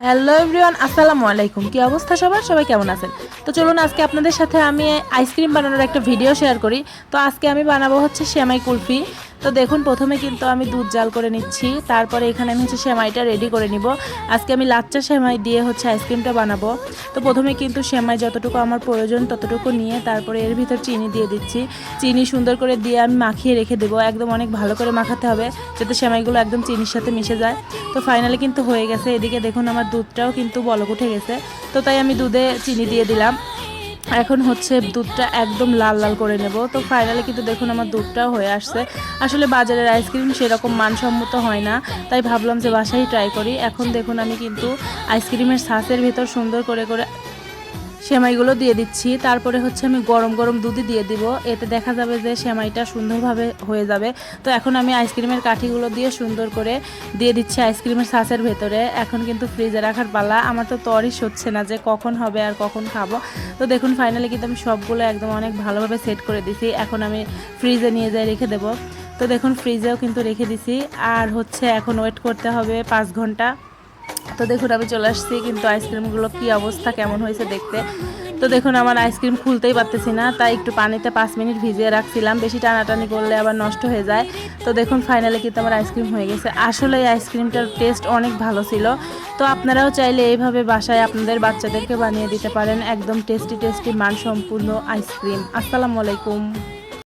Hello everyone, আসসালামু আলাইকুম। কি অবস্থা সবার? সবাই কেমন আছেন? তো চলুন আজকে আপনাদের সাথে আমি আইসক্রিম বানানোর একটা ভিডিও শেয়ার করি। তো আজকে আমি বানাবো হচ্ছে সেমাই কুলফি। তো দেখুন, প্রথমে কিন্তু আমি দুধ জাল করে নিচ্ছি, তারপরে এখানে আমি হচ্ছে সেমাইটা রেডি করে নিব। আজকে আমি লাচ্চা সেমাই দিয়ে হচ্ছে আইসক্রিমটা বানাবো। তো প্রথমে কিন্তু সেমাই যতটুকু আমার প্রয়োজন ততটুকু নিয়ে তারপরে এর ভিতর চিনি দিয়ে দিচ্ছি। চিনি সুন্দর করে দিয়ে আমি মাখিয়ে রেখে দেবো, একদম অনেক ভালো করে মাখাতে হবে যাতে সেমাইগুলো একদম চিনির সাথে মিশে যায়। তো ফাইনালি কিন্তু হয়ে গেছে। এদিকে দেখুন আমার দুধটাও কিন্তু বলক উঠে গেছে। তো তাই আমি দুধে চিনি দিয়ে দিলাম। এখন হচ্ছে দুধটা একদম লাল লাল করে নেব। তো ফাইনালি কিন্তু দেখুন আমার দুধটাও হয়ে আসছে। আসলে বাজারের আইসক্রিম সেরকম মানসম্মত হয় না, তাই ভাবলাম যে বাসায় ট্রাই করি। এখন দেখুন আমি কিন্তু আইসক্রিমের ছাঁচের ভিতর সুন্দর করে করে সেমাইগুলো দিয়ে দিচ্ছি। তারপরে হচ্ছে আমি গরম গরম দুধই দিয়ে দিব, এতে দেখা যাবে যে সেমাইটা সুন্দরভাবে হয়ে যাবে। তো এখন আমি আইসক্রিমের কাঠিগুলো দিয়ে সুন্দর করে দিয়ে দিচ্ছি আইসক্রিমের ছাঁচের ভেতরে। এখন কিন্তু ফ্রিজে রাখার পালা। আমার তো তরই হচ্ছে না যে কখন হবে আর কখন খাবো। তো দেখুন ফাইনালি কিন্তু আমি সবগুলো একদম অনেক ভালোভাবে সেট করে দিছি। এখন আমি ফ্রিজে নিয়ে যাই রেখে দেবো। তো দেখুন ফ্রিজেও কিন্তু রেখে দিছি। আর হচ্ছে এখন ওয়েট করতে হবে 5 ঘন্টা। তো দেখুন আমি চলে আসছি, কিন্তু আইসক্রিমগুলো কি অবস্থা, কেমন হয়েছে দেখতে। তো দেখুন আমার আইসক্রিম খুলতেই পারতেছি না, তাই একটু পানিতে 5 মিনিট ভিজিয়ে রাখছিলাম, বেশি টানাটানি করলে আবার নষ্ট হয়ে যায়। তো দেখুন ফাইনালি কিন্তু আমার আইসক্রিম হয়ে গেছে। আসলে এই আইসক্রিমটার টেস্ট অনেক ভালো ছিল। তো আপনারাও চাইলে এইভাবে বাসায় আপনাদের বাচ্চাদেরকে বানিয়ে দিতে পারেন, একদম টেস্টি টেস্টি মানসম্পন্ন আইসক্রিম। আসসালামু আলাইকুম।